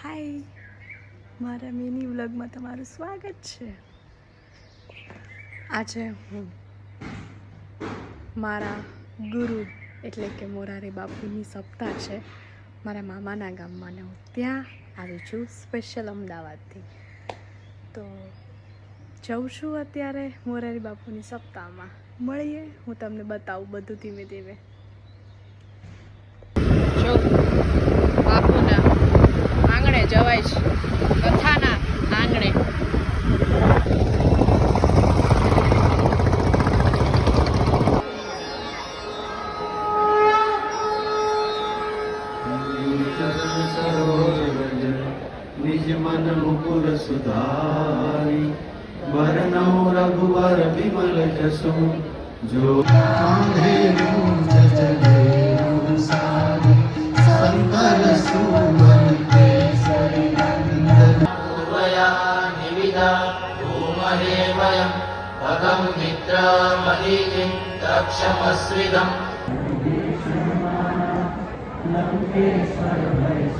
હાય, મારા મિની વ્લોગમાં તમારું સ્વાગત છે. આજે હું મારા ગુરુ એટલે કે મોરારી બાપુની સપ્તાહ છે મારા મામાના ગામમાં ને હું ત્યાં આવી છું સ્પેશિયલ અમદાવાદથી. તો જઉં છું અત્યારે મોરારી બાપુની સપ્તાહમાં. મળીએ, હું તમને બતાવું બધું ધીમે ધીમે. જો બાપુના આંગણે જવાય છે, કથાના આંગણે. નિજ મન મુકુર સુધારી વરનૌ રઘુવર વિમલ જસુ જો આંધેરું જજલેરું સારી સંકર સુવંતે સરિનંદન પૂર્વયા નિવિદા ભૂમહે વયં પગં મિત્ર મહિજિં રક્ષમસ્વિદં લંકેશ્વર ભય